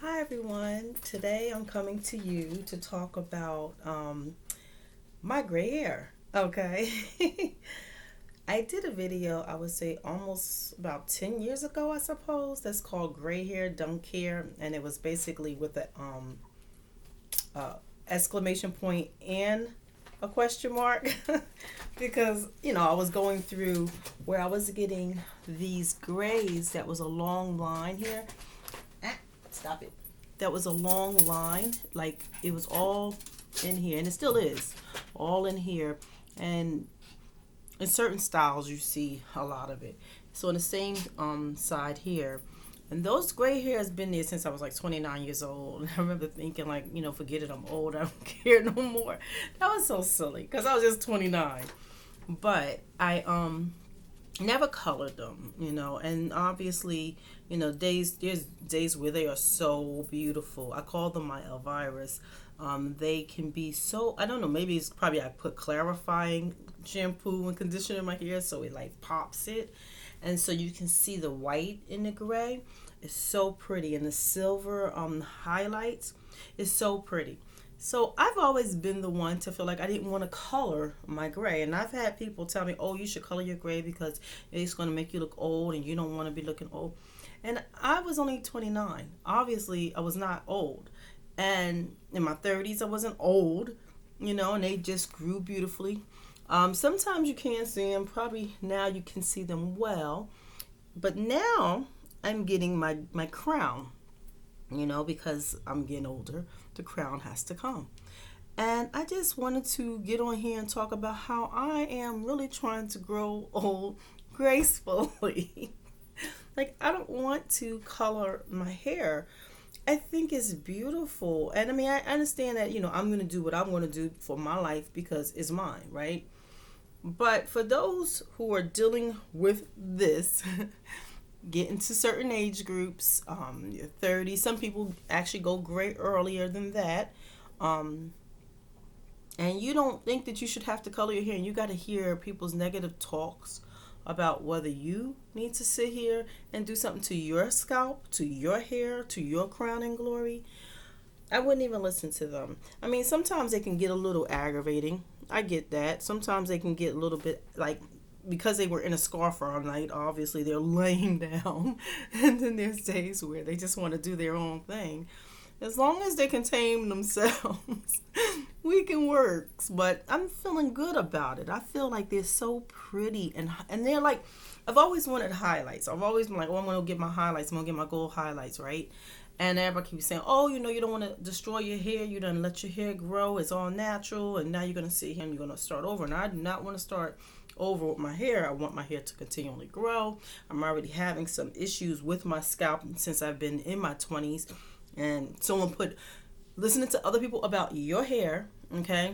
Hi everyone. Today I'm coming to you to talk about my gray hair. Okay. I did a video, I would say almost about 10 years ago, I suppose, that's called Gray Hair Don't Care, and it was basically with a uh, exclamation point and a question mark because I was going through where I was getting these grays that was a long line here. Stop it. That was a long line, like it was all in here, and it still is all in here. And in certain styles, you see a lot of it. So on the same side here, and those gray hair has been there since I was like 29 years old. And I remember thinking like, forget it, I'm old, I don't care no more. That was so silly because I was just 29. But I never colored them, and obviously, there's days where they are so beautiful. I call them my Elvira's. They can be so, I don't know, maybe it's probably I put clarifying shampoo and conditioner in my hair so it like pops it. And so you can see the white in the gray. It's so pretty. And the silver highlights is so pretty. So I've always been the one to feel like I didn't want to color my gray. And I've had people tell me, oh, you should color your gray because it's going to make you look old and you don't want to be looking old. And I was only 29. Obviously, I was not old. And in my 30s, I wasn't old, and they just grew beautifully. Sometimes you can't see them. Probably now you can see them well. But now I'm getting my crown, because I'm getting older. The crown has to come. And I just wanted to get on here and talk about how I am really trying to grow old gracefully. Like, I don't want to color my hair. I think it's beautiful. And I mean, I understand that, I'm going to do what I'm going to do for my life because it's mine, right? But for those who are dealing with this, getting to certain age groups, your 30, some people actually go gray earlier than that. And you don't think that you should have to color your hair, and you got to hear people's negative talks about whether you need to sit here and do something to your scalp, to your hair, to your crown and glory. I wouldn't even listen to them. I mean, sometimes they can get a little aggravating. I get that. Sometimes they can get a little bit like, because they were in a scarf all night, obviously they're laying down. And then there's days where they just want to do their own thing. As long as they can tame themselves, we can work. But I'm feeling good about it. I feel like they're so pretty. And they're like, I've always wanted highlights. I've always been like, oh, I'm going to get my highlights. I'm going to get my gold highlights, right? And everybody keeps saying, oh, you don't want to destroy your hair. You don't let your hair grow. It's all natural. And now you're going to sit here and you're going to start over. And I do not want to start over with my hair. I want my hair to continually grow. I'm already having some issues with my scalp since I've been in my 20s. And someone listening to other people about your hair, okay,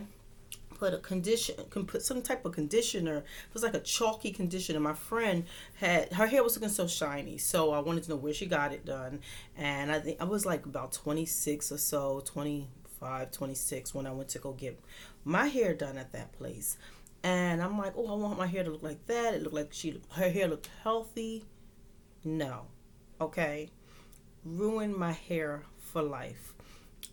put some type of conditioner. It was like a chalky conditioner. My friend her hair was looking so shiny, so I wanted to know where she got it done. And I think I was like about 26 or so, 25, 26 when I went to go get my hair done at that place. And I'm like, oh, I want my hair to look like that. It looked like her hair looked healthy. No, okay, ruined my hair for life.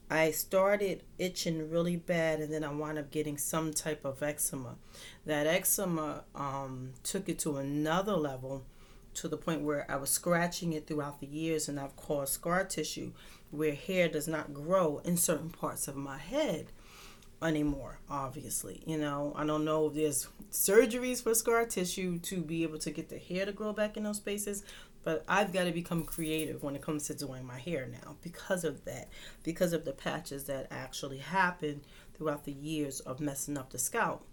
I started itching really bad, and then I wound up getting some type of eczema. That eczema took it to another level, to the point where I was scratching it throughout the years, and I've caused scar tissue where hair does not grow in certain parts of my head anymore. Obviously, I don't know if there's surgeries for scar tissue to be able to get the hair to grow back in those spaces, but I've got to become creative when it comes to doing my hair now because of that, because of the patches that actually happened throughout the years of messing up the scalp.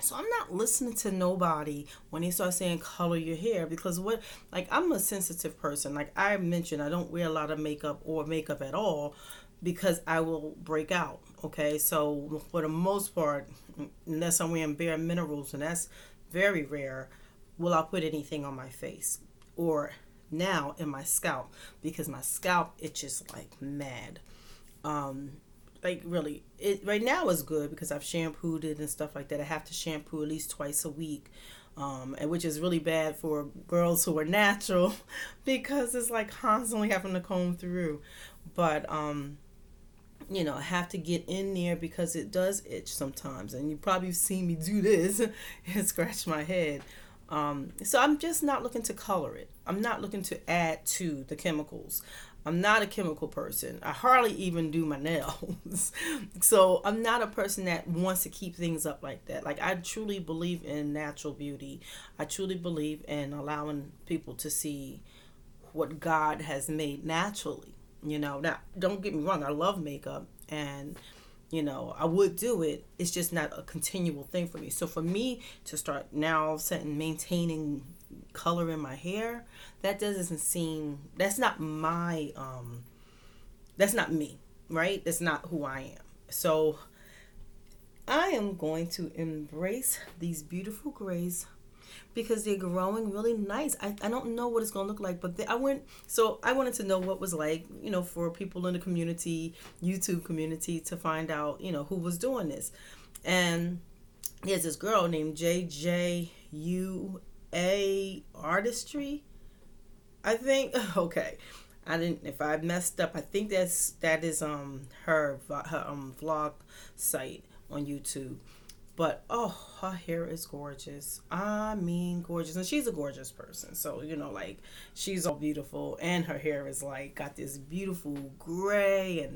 So I'm not listening to nobody when they start saying color your hair, because I'm a sensitive person. Like I mentioned, I don't wear a lot of makeup or makeup at all because I will break out. Okay, so for the most part, unless I'm wearing bare minerals, and that's very rare, will I put anything on my face or now in my scalp, because my scalp itches like mad. Like really, it right now is good because I've shampooed it and stuff like that. I have to shampoo at least twice a week. and which is really bad for girls who are natural because it's like constantly having to comb through. But I have to get in there because it does itch sometimes, and you probably seen me do this and scratch my head. So I'm just not looking to color it. I'm not looking to add to the chemicals. I'm not a chemical person. I hardly even do my nails. So I'm not a person that wants to keep things up like that. Like, I truly believe in natural beauty. I truly believe in allowing people to see what God has made naturally. Now, don't get me wrong, I love makeup, and I would do it. It's just not a continual thing for me. So for me to start now all of a sudden maintaining color in my hair, that doesn't seem, that's not me, right? That's not who I am. So I am going to embrace these beautiful grays because they're growing really nice. I don't know what it's going to look like, but I wanted to know what was like, for people in the community, YouTube community, to find out, who was doing this. And there's this girl named jjMua Artistry, I think. Okay. If I messed up, I think that is her vlog site on YouTube. But her hair is gorgeous. I mean, gorgeous. And she's a gorgeous person. So, like, she's all beautiful. And her hair is like got this beautiful gray,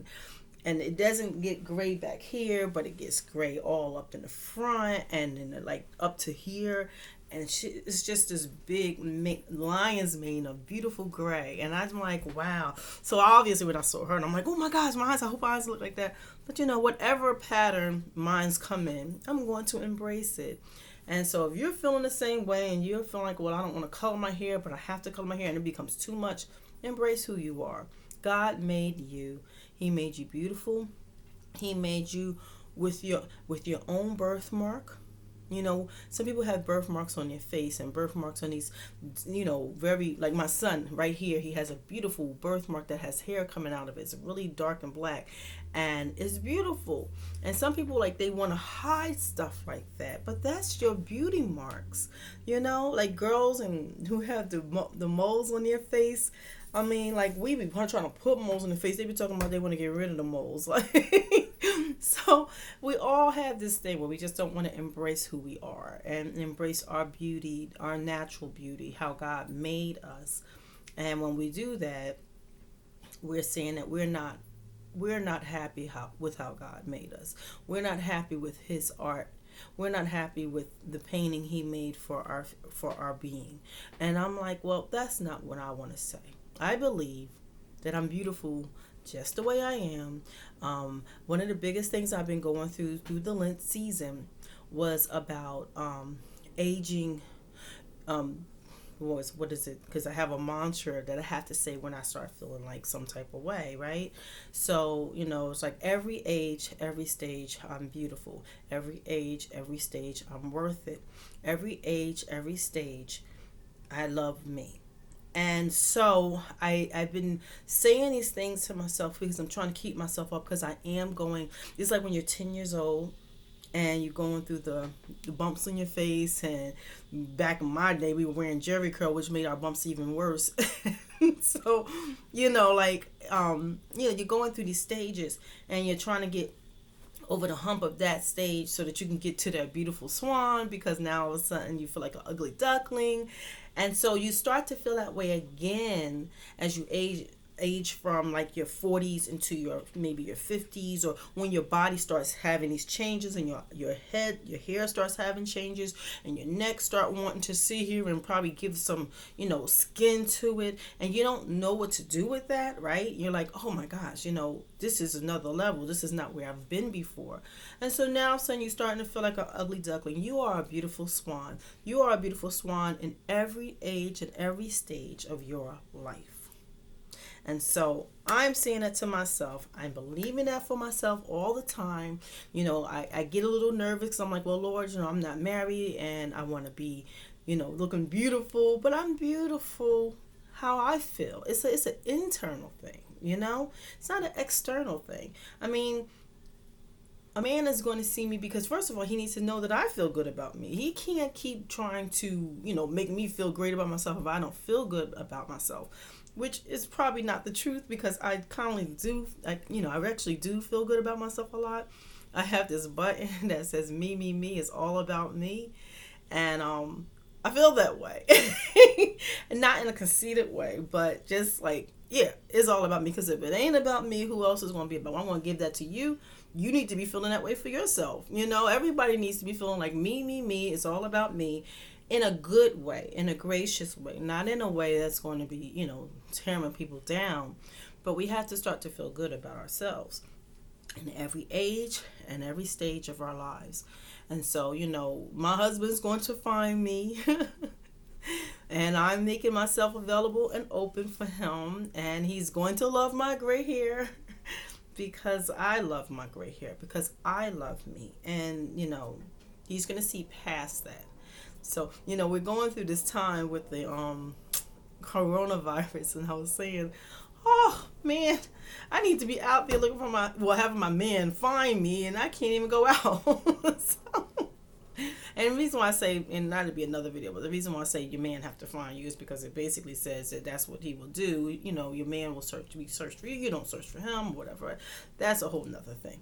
and it doesn't get gray back here, but it gets gray all up in the front and then like up to here. And it's just this big lion's mane of beautiful gray. And I'm like, wow. So obviously when I saw her, and I'm like, oh my gosh, my eyes, I hope my eyes look like that. But whatever pattern mine's come in, I'm going to embrace it. And so if you're feeling the same way and you're feeling like, well, I don't want to color my hair, but I have to color my hair and it becomes too much, embrace who you are. God made you. He made you beautiful. He made you with your own birthmark. Some people have birthmarks on their face and birthmarks on these, very, like my son right here, he has a beautiful birthmark that has hair coming out of it. It's really dark and black, and it's beautiful. And some people, like, they want to hide stuff like that, but that's your beauty marks, like girls and who have the moles on their face. I mean, like, we be trying to put moles on the face. They be talking about they want to get rid of the moles. Like, so we all have this thing where we just don't want to embrace who we are and embrace our beauty, our natural beauty, how God made us. And when we do that, we're saying that we're not happy with how God made us. We're not happy with His art. We're not happy with the painting He made for our being. And I'm like, well, that's not what I want to say. I believe that I'm beautiful just the way I am. One of the biggest things I've been going through the Lent season was about aging. What is it? Because I have a mantra that I have to say when I start feeling like some type of way, right? So, it's like every age, every stage, I'm beautiful. Every age, every stage, I'm worth it. Every age, every stage, I love me. And so I've been saying these things to myself because I'm trying to keep myself up, because I am going, it's like when you're 10 years old and you're going through the bumps on your face. And back in my day, we were wearing Jerry curl, which made our bumps even worse. So, you're going through these stages and you're trying to get over the hump of that stage so that you can get to that beautiful swan, because now all of a sudden you feel like an ugly duckling. And so you start to feel that way again as you age from like your 40s into your 50s, or when your body starts having these changes, and your hair starts having changes, and your neck start wanting to sit here and probably give some skin to it, and you don't know what to do with that, right? You're like, oh my gosh, this is another level. This is not where I've been before. And so now all of a sudden you're starting to feel like an ugly duckling. You are a beautiful swan. You are a beautiful swan in every age and every stage of your life. And so I'm saying that to myself. I'm believing that for myself all the time. I get a little nervous because I'm like, well, Lord, I'm not married and I want to be, looking beautiful. But I'm beautiful how I feel. It's an internal thing, It's not an external thing. I mean, A man is going to see me because, first of all, he needs to know that I feel good about me. He can't keep trying to, make me feel great about myself if I don't feel good about myself, which is probably not the truth because I commonly do, I actually do feel good about myself a lot. I have this button that says me, me, me. It's all about me. And I feel that way. And not in a conceited way, but just like, yeah, it's all about me. Because if it ain't about me, who else is going to be about? I'm going to give that to you. You need to be feeling that way for yourself. Everybody needs to be feeling like me, me, me. It's all about me in a good way, in a gracious way, not in a way that's going to be, tearing people down. But we have to start to feel good about ourselves in every age and every stage of our lives. And so, my husband's going to find me and I'm making myself available and open for him. And he's going to love my gray hair because I love my gray hair, because I love me. And, he's going to see past that. So, we're going through this time with the coronavirus, and I was saying, oh man, I need to be out there looking for having my man find me, and I can't even go out. And the reason why I say, and not to be another video, but the reason why I say your man have to find you is because it basically says that that's what he will do. Your man will search for you. You don't search for him, whatever. That's a whole nother thing.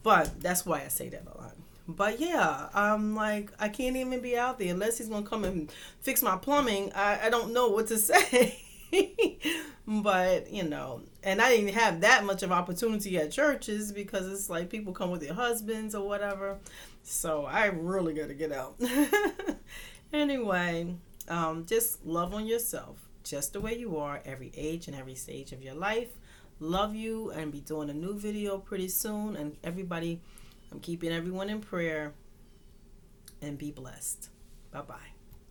But that's why I say that a lot. But yeah, I'm like, I can't even be out there unless he's going to come and fix my plumbing. I don't know what to say. But, and I didn't have that much of opportunity at churches because it's like people come with their husbands or whatever. So I really got to get out. Anyway, just love on yourself just the way you are, every age and every stage of your life. Love you, and be doing a new video pretty soon. And everybody, I'm keeping everyone in prayer, and be blessed. Bye-bye.